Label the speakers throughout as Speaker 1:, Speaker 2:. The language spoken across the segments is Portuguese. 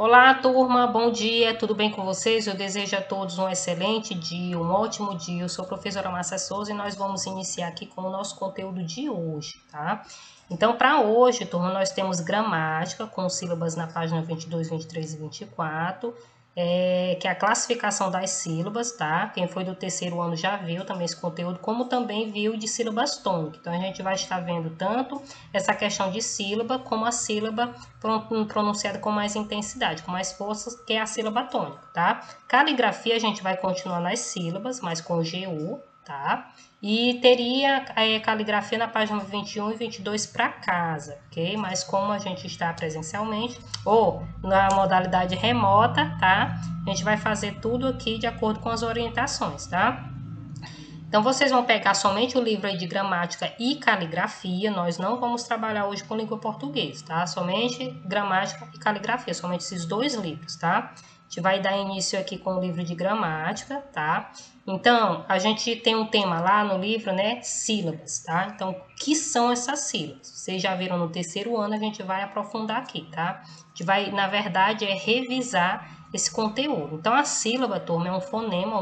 Speaker 1: Olá, turma, bom dia, tudo bem com vocês? Eu desejo a todos um excelente dia, um ótimo dia. Eu sou a professora Márcia Souza e nós vamos iniciar aqui com o nosso conteúdo de hoje, tá? Então, para hoje, turma, nós temos gramática com sílabas na página 22, 23 e 24, que é a classificação das sílabas, tá? Quem foi do terceiro ano já viu também esse conteúdo, como também viu de sílabas tônicas. Então, a gente vai estar vendo tanto essa questão de sílaba, como a sílaba pronunciada com mais intensidade, com mais força, que é a sílaba tônica, tá? Caligrafia a gente vai continuar nas sílabas, mas com GU, tá? E teria caligrafia na página 21 e 22 para casa, ok? Mas como a gente está presencialmente ou na modalidade remota, tá? A gente vai fazer tudo aqui de acordo com as orientações, tá? Então, vocês vão pegar somente o livro aí de gramática e caligrafia. Nós não vamos trabalhar hoje com língua portuguesa, tá? Somente gramática e caligrafia, somente esses dois livros, tá? A gente vai dar início aqui com o livro de gramática, tá? Então, a gente tem um tema lá no livro, né? Sílabas, tá? Então, o que são essas sílabas? Vocês já viram no terceiro ano, a gente vai aprofundar aqui, tá? A gente vai, na verdade, revisar esse conteúdo. Então, a sílaba, turma, é um fonema,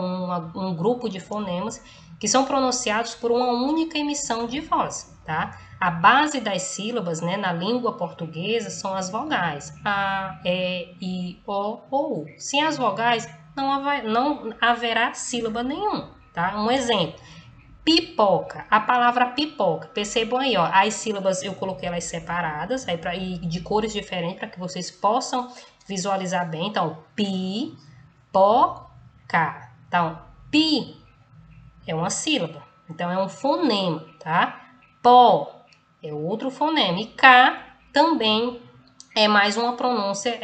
Speaker 1: um grupo de fonemas que são pronunciados por uma única emissão de voz, tá? A base das sílabas, né, na língua portuguesa são as vogais, a, e, i, o ou u. Sem as vogais, não haverá sílaba nenhuma, tá? Um exemplo, pipoca, a palavra pipoca, percebam aí, ó, as sílabas eu coloquei elas separadas, aí e de cores diferentes, para que vocês possam visualizar bem. Então, pi, po, ca. Então, pi é uma sílaba, então é um fonema, tá? Pó é outro fonema e K também é mais uma pronúncia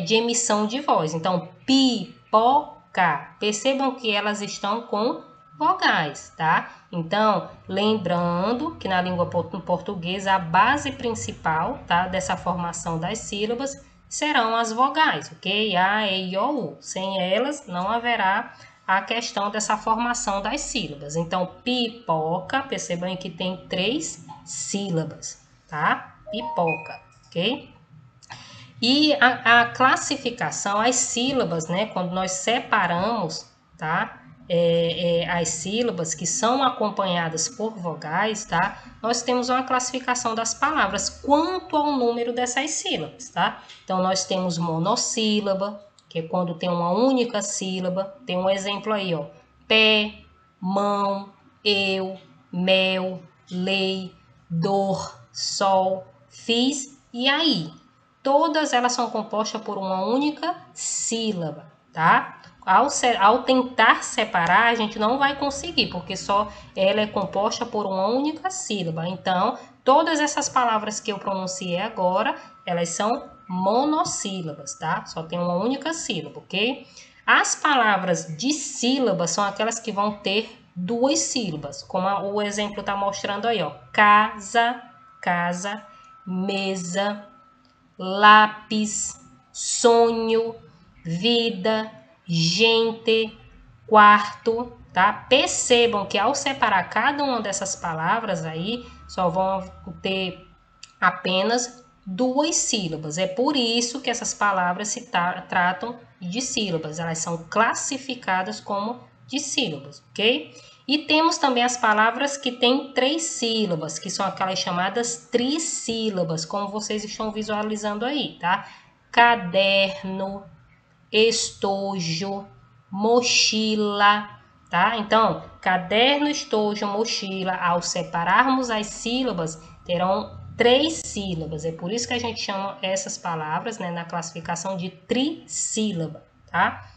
Speaker 1: de emissão de voz. Então, pipoca. Percebam que elas estão com vogais, tá? Então, lembrando que na língua portuguesa a base principal, tá, dessa formação das sílabas serão as vogais, ok? A, E, I, O, U. Sem elas não haverá a questão dessa formação das sílabas. Então, pipoca, percebam que tem 3 sílabas, tá? Pipoca, ok? E a classificação, as sílabas, né? Quando nós separamos, tá? As sílabas que são acompanhadas por vogais, tá? Nós temos uma classificação das palavras quanto ao número dessas sílabas, tá? Então, nós temos monossílaba, que é quando tem uma única sílaba. Tem um exemplo aí, ó. Pé, mão, eu, mel, lei, dor, sol, fiz e aí. Todas elas são compostas por uma única sílaba, tá? Ao tentar separar, a gente não vai conseguir, porque só ela é composta por uma única sílaba. Então, todas essas palavras que eu pronunciei agora, elas são monossílabas, tá? Só tem uma única sílaba, ok? As palavras de sílaba são aquelas que vão ter 2 sílabas, como o exemplo está mostrando aí, ó. Casa, casa, mesa, lápis, sonho, vida, gente, quarto, tá? Percebam que ao separar cada uma dessas palavras aí, só vão ter apenas 2 sílabas. É por isso que essas palavras se tratam de sílabas. Elas são classificadas como de sílabas, ok? E temos também as palavras que têm 3 sílabas, que são aquelas chamadas trissílabas, como vocês estão visualizando aí, tá? Caderno, estojo, mochila, tá? Então, caderno, estojo, mochila, ao separarmos as sílabas, terão 3 sílabas. É por isso que a gente chama essas palavras, né, na classificação de trissílaba, tá?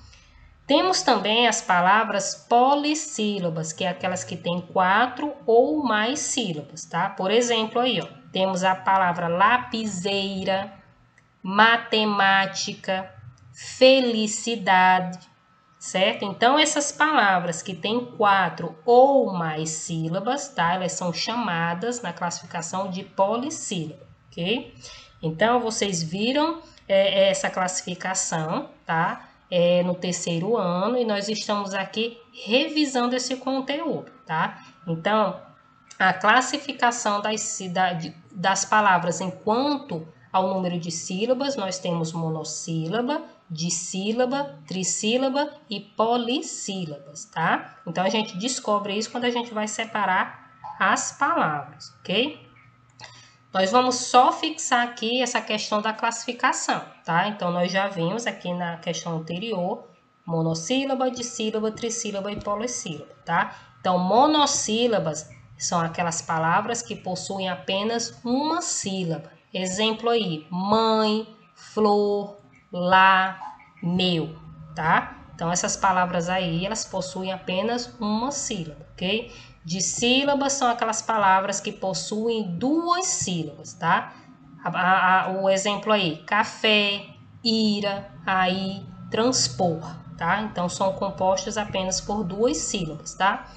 Speaker 1: Temos também as palavras polissílabas, que é aquelas que têm 4 ou mais sílabas, tá? Por exemplo, aí, ó, temos a palavra lapiseira, matemática, felicidade, certo? Então, essas palavras que têm 4 ou mais sílabas, tá? Elas são chamadas na classificação de polissílaba, ok? Então, vocês viram essa classificação, tá? No terceiro ano e nós estamos aqui revisando esse conteúdo, tá? Então, a classificação das palavras enquanto ao número de sílabas, nós temos monossílaba, dissílaba, trissílaba e polissílabas, tá? Então, a gente descobre isso quando a gente vai separar as palavras, ok? Nós vamos só fixar aqui essa questão da classificação, tá? Então, nós já vimos aqui na questão anterior, monossílaba, dissílaba, trissílaba e polissílaba, tá? Então, monossílabas são aquelas palavras que possuem apenas uma sílaba. Exemplo aí, mãe, flor, lá, meu, tá? Então, essas palavras aí, elas possuem apenas uma sílaba, ok? Dissílabas são aquelas palavras que possuem duas sílabas, tá? O exemplo aí, café, ira, aí, transpor, tá? Então, são compostas apenas por duas sílabas, tá?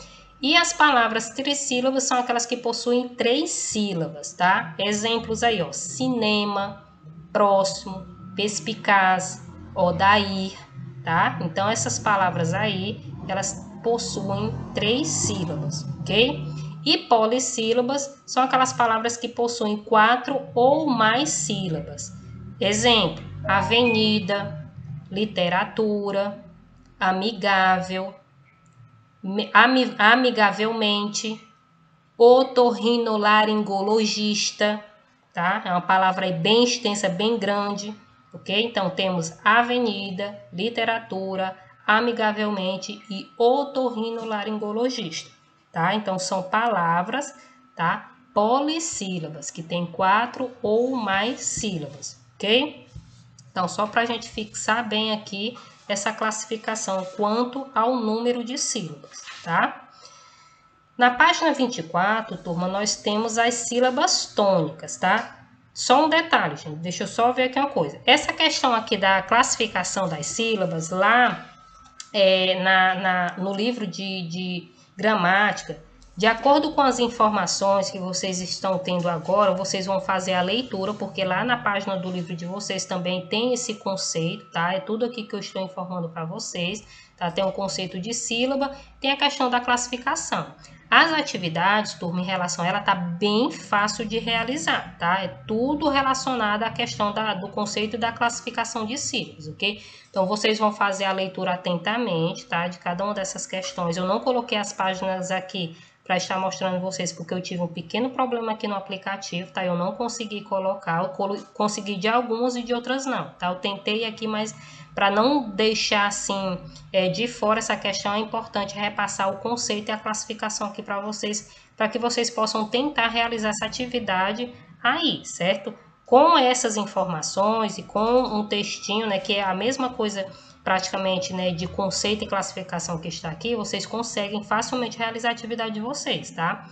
Speaker 1: E as palavras trissílabas são aquelas que possuem três sílabas, tá? Exemplos aí, ó, cinema, próximo, perspicaz, odair, tá? Então, essas palavras aí, elas possuem três sílabas, ok? E polissílabas são aquelas palavras que possuem 4 ou mais sílabas. Exemplo, avenida, literatura, amigável, amigavelmente, otorrinolaringologista, tá? É uma palavra aí bem extensa, bem grande, ok? Então, temos avenida, literatura, amigavelmente e otorrinolaringologista, tá? Então, são palavras, tá? Polissílabas, que tem 4 ou mais sílabas, ok? Então, só para a gente fixar bem aqui essa classificação quanto ao número de sílabas, tá? Na página 24, turma, nós temos as sílabas tônicas, tá? Só um detalhe, gente, deixa eu só ver aqui uma coisa. Essa questão aqui da classificação das sílabas, lá no livro de gramática, de acordo com as informações que vocês estão tendo agora, vocês vão fazer a leitura, porque lá na página do livro de vocês também tem esse conceito, tá? É tudo aqui que eu estou informando para vocês, tá? Tem o conceito de sílaba, tem a questão da classificação. As atividades, turma, em relação a ela, tá bem fácil de realizar, tá? É tudo relacionado à questão do conceito da classificação de sílabas, ok? Então, vocês vão fazer a leitura atentamente, tá? De cada uma dessas questões. Eu não coloquei as páginas aqui para estar mostrando vocês, porque eu tive um pequeno problema aqui no aplicativo, tá? Eu não consegui colocar, eu consegui de algumas e de outras não, tá? Eu tentei aqui, mas para não deixar assim de fora essa questão, é importante repassar o conceito e a classificação aqui para vocês, para que vocês possam tentar realizar essa atividade aí, certo? Com essas informações e com um textinho, né, que é a mesma coisa praticamente, né, de conceito e classificação que está aqui, vocês conseguem facilmente realizar a atividade de vocês, tá?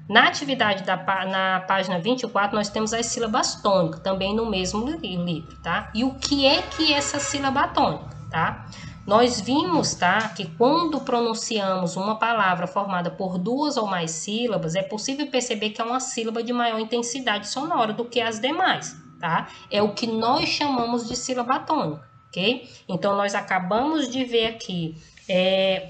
Speaker 1: Na atividade na página 24, nós temos as sílabas tônicas, também no mesmo livro, tá? E o que é essa sílaba tônica, tá? Nós vimos, tá, que quando pronunciamos uma palavra formada por duas ou mais sílabas, é possível perceber que é uma sílaba de maior intensidade sonora do que as demais, tá? É o que nós chamamos de sílaba tônica, ok? Então, nós acabamos de ver aqui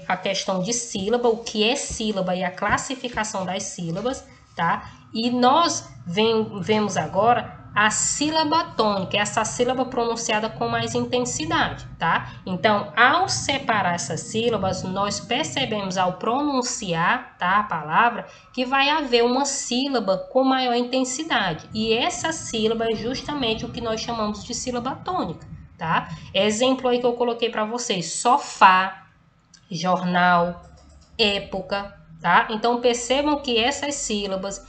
Speaker 1: a questão de sílaba, o que é sílaba e a classificação das sílabas, tá? E nós vemos agora a sílaba tônica, essa sílaba pronunciada com mais intensidade, tá? Então, ao separar essas sílabas, nós percebemos ao pronunciar, tá, a palavra, que vai haver uma sílaba com maior intensidade. E essa sílaba é justamente o que nós chamamos de sílaba tônica, tá? Exemplo aí que eu coloquei para vocês, sofá, jornal, época, tá? Então, percebam que essas sílabas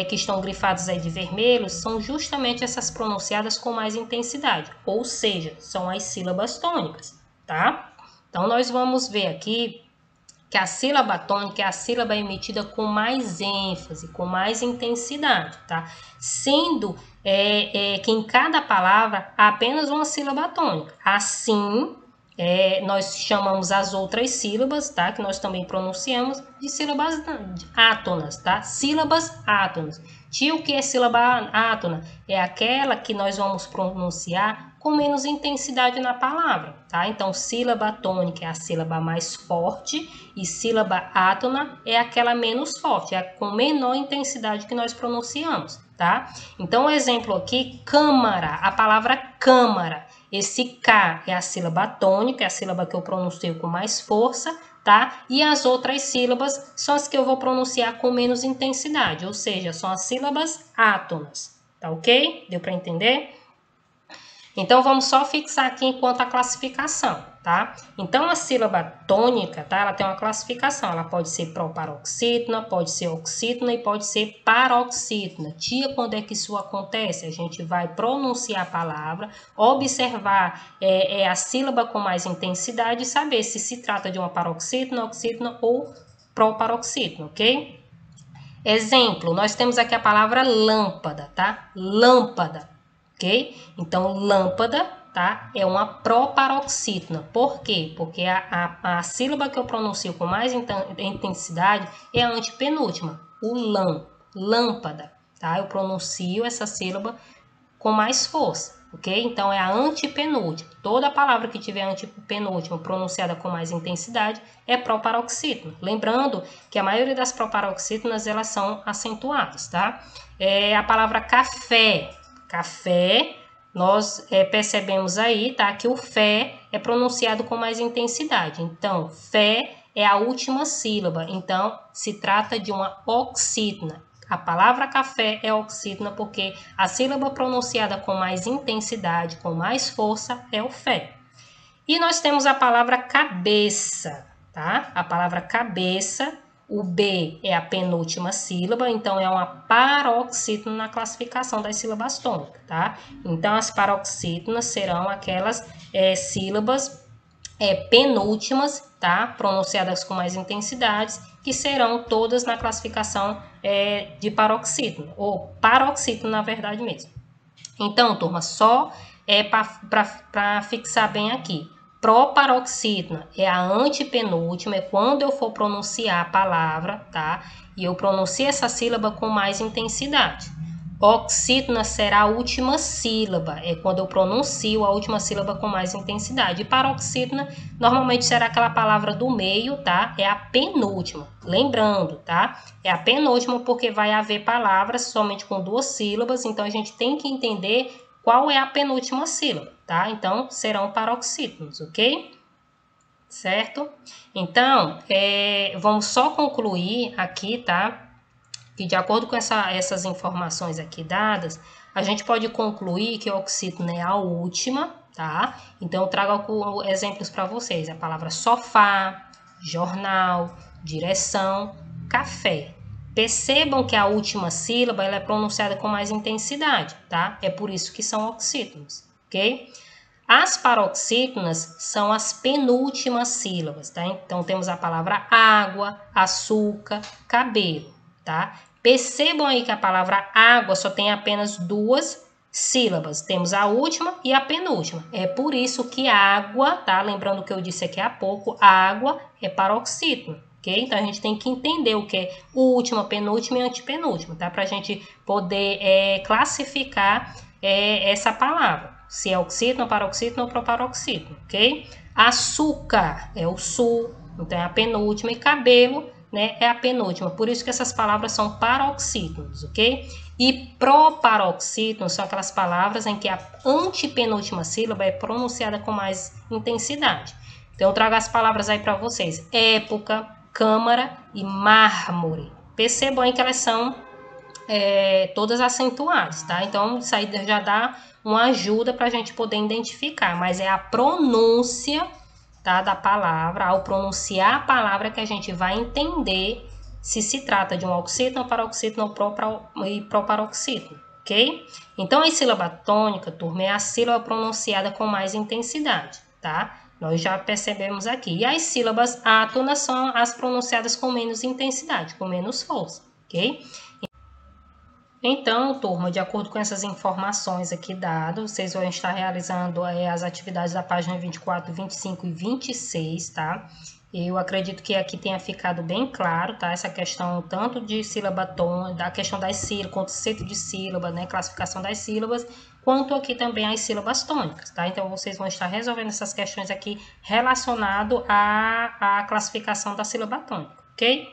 Speaker 1: que estão grifadas aí de vermelho são justamente essas pronunciadas com mais intensidade, ou seja, são as sílabas tônicas, tá? Então, nós vamos ver aqui que a sílaba tônica é a sílaba emitida com mais ênfase, com mais intensidade, tá? Sendo que em cada palavra há apenas uma sílaba tônica. Assim, nós chamamos as outras sílabas, tá? Que nós também pronunciamos de sílabas átonas, tá? Sílabas átonas. O que é sílaba átona? É aquela que nós vamos pronunciar com menos intensidade na palavra, tá? Então, sílaba tônica é a sílaba mais forte e sílaba átona é aquela menos forte, é com menor intensidade que nós pronunciamos, tá? tá? Então, o exemplo aqui, câmara, a palavra câmara. Esse K é a sílaba tônica, é a sílaba que eu pronuncio com mais força, tá? E as outras sílabas são as que eu vou pronunciar com menos intensidade, ou seja, são as sílabas átonas, tá ok? Deu para entender? Então, vamos só fixar aqui enquanto a classificação, tá? Então, a sílaba tônica, tá? Ela tem uma classificação. Ela pode ser proparoxítona, pode ser oxítona e pode ser paroxítona. Tia, quando é que isso acontece? A gente vai pronunciar a palavra, observar a sílaba com mais intensidade e saber se trata de uma paroxítona, oxítona ou proparoxítona, ok? Exemplo, nós temos aqui a palavra lâmpada, tá? Lâmpada. Ok? Então, lâmpada, tá? É uma proparoxítona. Por quê? Porque a sílaba que eu pronuncio com mais intensidade é a antepenúltima, o lã, lâmpada, tá? Eu pronuncio essa sílaba com mais força, ok? Então, é a antepenúltima. Toda palavra que tiver antepenúltima pronunciada com mais intensidade é proparoxítona. Lembrando que a maioria das proparoxítonas, elas são acentuadas, tá? A palavra café. Café, nós percebemos aí, tá, que o fé é pronunciado com mais intensidade. Então, fé é a última sílaba. Então, se trata de uma oxítona. A palavra café é oxítona porque a sílaba pronunciada com mais intensidade, com mais força, é o fé. E nós temos a palavra cabeça, tá? A palavra cabeça, o B é a penúltima sílaba, então é uma paroxítona na classificação das sílabas tônicas, tá? Então, as paroxítonas serão aquelas sílabas penúltimas, tá? Pronunciadas com mais intensidades, que serão todas na classificação de paroxítona, ou paroxítona, na verdade mesmo. Então, turma, só para fixar bem aqui. Proparoxítona é a antepenúltima, é quando eu for pronunciar a palavra, tá? E eu pronuncio essa sílaba com mais intensidade. Oxítona será a última sílaba, é quando eu pronuncio a última sílaba com mais intensidade. E paroxítona normalmente será aquela palavra do meio, tá? É a penúltima. Lembrando, tá? É a penúltima porque vai haver palavras somente com duas sílabas, então a gente tem que entender qual é a penúltima sílaba, tá? Então, serão paroxítonos, ok? Certo? Então, vamos só concluir aqui, tá? Que de acordo com essas informações aqui dadas, a gente pode concluir que a oxítona é a última, tá? Então, eu trago exemplos para vocês. A palavra sofá, jornal, direção, café. Percebam que a última sílaba ela é pronunciada com mais intensidade, tá? É por isso que são oxítonos, ok? As paroxítonas são as penúltimas sílabas, tá? Então, temos a palavra água, açúcar, cabelo, tá? Percebam aí que a palavra água só tem apenas duas sílabas. Temos a última e a penúltima. É por isso que água, tá? Lembrando o que eu disse aqui há pouco, água é paroxítona. Okay? Então, a gente tem que entender o que é última, penúltima e antepenúltima, tá? Para a gente poder classificar essa palavra. Se é oxítona, paroxítona ou proparoxítona, ok? Açúcar é o sul, então é a penúltima. E cabelo, né, é a penúltima. Por isso que essas palavras são paroxítonos, ok? E proparoxítonos são aquelas palavras em que a antepenúltima sílaba é pronunciada com mais intensidade. Então, eu trago as palavras aí para vocês. Época, câmara e mármore. Percebam aí que elas são todas acentuadas, tá? Então, isso aí já dá uma ajuda para a gente poder identificar, mas é a pronúncia, tá, da palavra, ao pronunciar a palavra que a gente vai entender se trata de um oxítona, paroxítona ou proparoxítona, ok? Então, a sílaba tônica, turma, é a sílaba pronunciada com mais intensidade, tá? Nós já percebemos aqui. E as sílabas átonas são as pronunciadas com menos intensidade, com menos força, ok? Então, turma, de acordo com essas informações aqui dadas, vocês vão estar realizando as atividades da página 24, 25 e 26, tá? Eu acredito que aqui tenha ficado bem claro, tá? Essa questão tanto de sílaba tônica, da questão das sílabas, conceito de sílaba, né? Classificação das sílabas, quanto aqui também as sílabas tônicas, tá? Então, vocês vão estar resolvendo essas questões aqui relacionado à classificação da sílaba tônica, ok?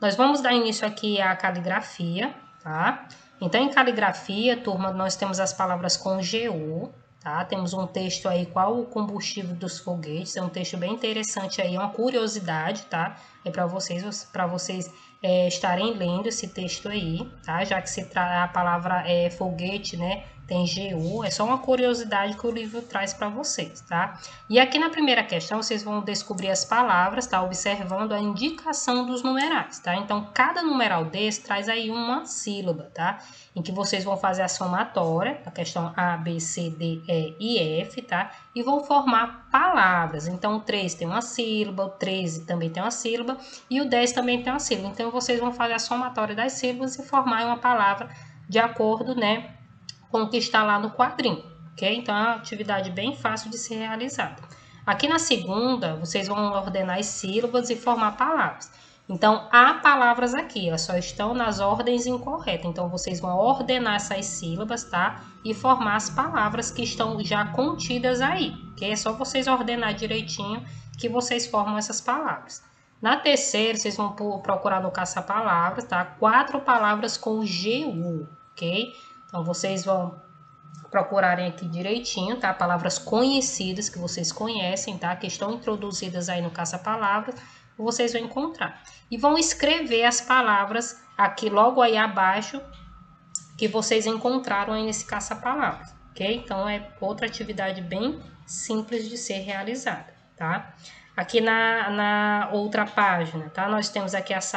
Speaker 1: Nós vamos dar início aqui à caligrafia, tá? Então, em caligrafia, turma, nós temos as palavras com GU, tá? Temos um texto aí, qual o combustível dos foguetes, é um texto bem interessante aí, uma curiosidade, tá? É para vocês estarem lendo esse texto aí, tá? Já que a palavra foguete, né? Tem GU, é só uma curiosidade que o livro traz para vocês, tá? E aqui na primeira questão, vocês vão descobrir as palavras, tá? Observando a indicação dos numerais, tá? Então, cada numeral desse traz aí uma sílaba, tá? Em que vocês vão fazer a somatória, a questão A, B, C, D, E e F, tá? E vão formar palavras. Então, o 3 tem uma sílaba, o 13 também tem uma sílaba e o 10 também tem uma sílaba. Então, vocês vão fazer a somatória das sílabas e formar uma palavra de acordo, né, com o que está lá no quadrinho, ok? Então, é uma atividade bem fácil de ser realizada. Aqui na segunda, vocês vão ordenar as sílabas e formar palavras. Então, há palavras aqui, elas só estão nas ordens incorretas. Então, vocês vão ordenar essas sílabas, tá? E formar as palavras que estão já contidas aí, ok? É só vocês ordenar direitinho que vocês formam essas palavras. Na terceira, vocês vão procurar no caça-palavras, tá? 4 palavras com GU, ok? Então, vocês vão procurarem aqui direitinho, tá? Palavras conhecidas que vocês conhecem, tá? Que estão introduzidas aí no caça-palavras, vocês vão encontrar. E vão escrever as palavras aqui logo aí abaixo que vocês encontraram aí nesse caça-palavras, ok? Então, é outra atividade bem simples de ser realizada, tá? Aqui na outra página, tá? Nós temos aqui as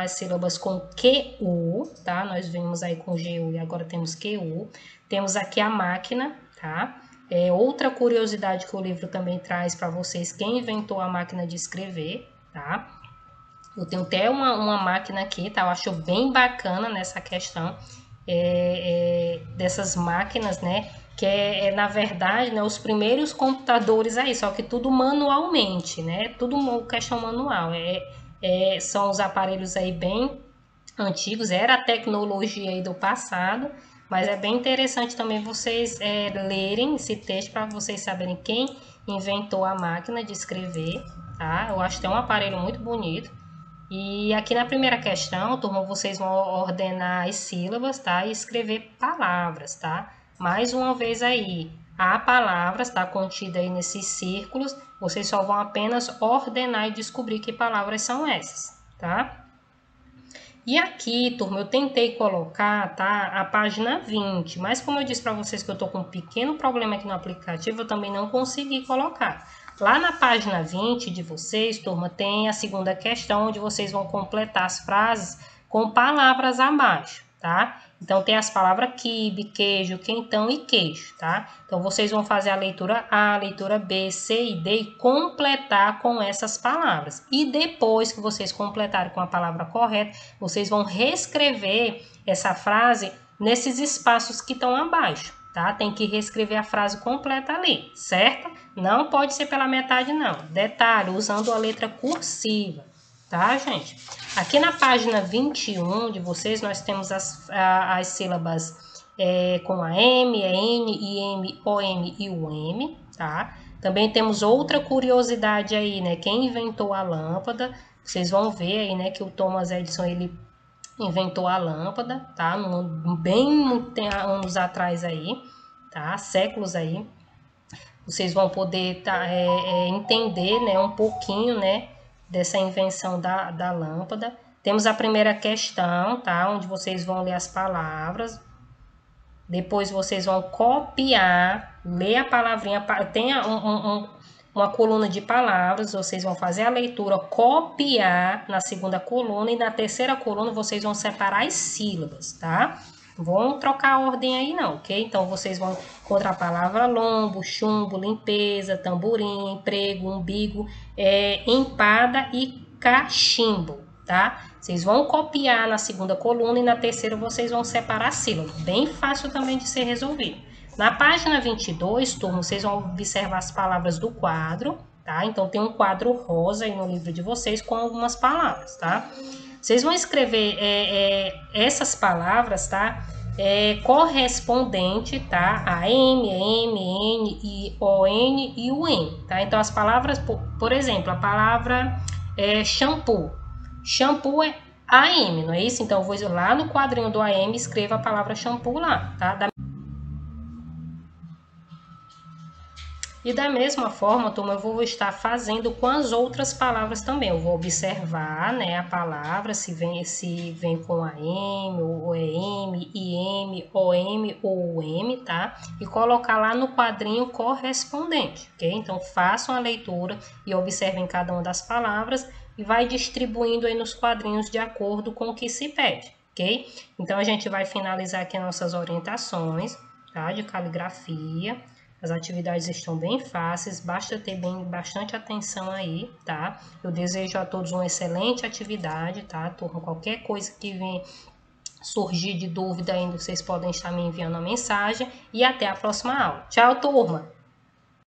Speaker 1: sílabas com QU, tá? Nós vimos aí com GU e agora temos QU. Temos aqui a máquina, tá? Outra curiosidade que o livro também traz para vocês, quem inventou a máquina de escrever, tá? Eu tenho até uma máquina aqui, tá? Eu acho bem bacana nessa questão dessas máquinas, né? Que na verdade, né, os primeiros computadores aí, só que tudo manualmente, né? Tudo questão manual. São os aparelhos aí bem antigos, era a tecnologia aí do passado, mas é bem interessante também vocês lerem esse texto para vocês saberem quem inventou a máquina de escrever, tá? Eu acho que é um aparelho muito bonito. E aqui na primeira questão, turma, vocês vão ordenar as sílabas, tá? E escrever palavras, tá? Mais uma vez aí, há palavras, tá? Contida aí nesses círculos, vocês só vão apenas ordenar e descobrir que palavras são essas, tá? E aqui, turma, eu tentei colocar, tá? A página 20, mas como eu disse para vocês que eu tô com um pequeno problema aqui no aplicativo, eu também não consegui colocar. Lá na página 20 de vocês, turma, tem a segunda questão, onde vocês vão completar as frases com palavras abaixo, tá? Então, tem as palavras quibe, queijo, quentão e queijo, tá? Então, vocês vão fazer a leitura A, a leitura B, C e D e completar com essas palavras. E depois que vocês completarem com a palavra correta, vocês vão reescrever essa frase nesses espaços que estão abaixo, tá? Tem que reescrever a frase completa ali, certo? Não pode ser pela metade, não. Detalhe, usando a letra cursiva, tá, gente? Aqui na página 21 de vocês, nós temos as sílabas com a M, N, IM, OM e o M, tá? Também temos outra curiosidade aí, né? Quem inventou a lâmpada, vocês vão ver aí, né? Que o Thomas Edison, ele inventou a lâmpada, tá? Bem anos atrás aí, tá? Séculos aí. Vocês vão poder entender, né? Um pouquinho, né? Dessa invenção da lâmpada. Temos a primeira questão, tá? Onde vocês vão ler as palavras. Depois vocês vão copiar, ler a palavrinha. Tem uma coluna de palavras, vocês vão fazer a leitura, copiar na segunda coluna. E na terceira coluna vocês vão separar as sílabas, tá? Vão trocar a ordem aí não, ok? Então, vocês vão encontrar a palavra lombo, chumbo, limpeza, tamborim, emprego, umbigo, empada e cachimbo, tá? Vocês vão copiar na segunda coluna e na terceira vocês vão separar a sílaba. Bem fácil também de ser resolvido. Na página 22, turma, vocês vão observar as palavras do quadro, tá? Então, tem um quadro rosa aí no livro de vocês com algumas palavras, tá? Vocês vão escrever essas palavras, tá? Correspondente, tá? A M, N, I, O, N e o N, tá? Então, as palavras, por exemplo, a palavra shampoo. Shampoo é AM, não é isso? Então, eu vou lá no quadrinho do AM e escrevo a palavra shampoo lá, tá? E da mesma forma, turma, eu vou estar fazendo com as outras palavras também. Eu vou observar, né, a palavra, se vem com AM, ou EM, IM, OM ou UM, tá? E colocar lá no quadrinho correspondente, ok? Então, façam a leitura e observem cada uma das palavras e vai distribuindo aí nos quadrinhos de acordo com o que se pede, ok? Então, a gente vai finalizar aqui as nossas orientações, tá? De caligrafia. As atividades estão bem fáceis, basta ter bastante atenção aí, tá? Eu desejo a todos uma excelente atividade, tá, turma? Qualquer coisa que venha surgir de dúvida ainda, vocês podem estar me enviando uma mensagem e até a próxima aula. Tchau, turma!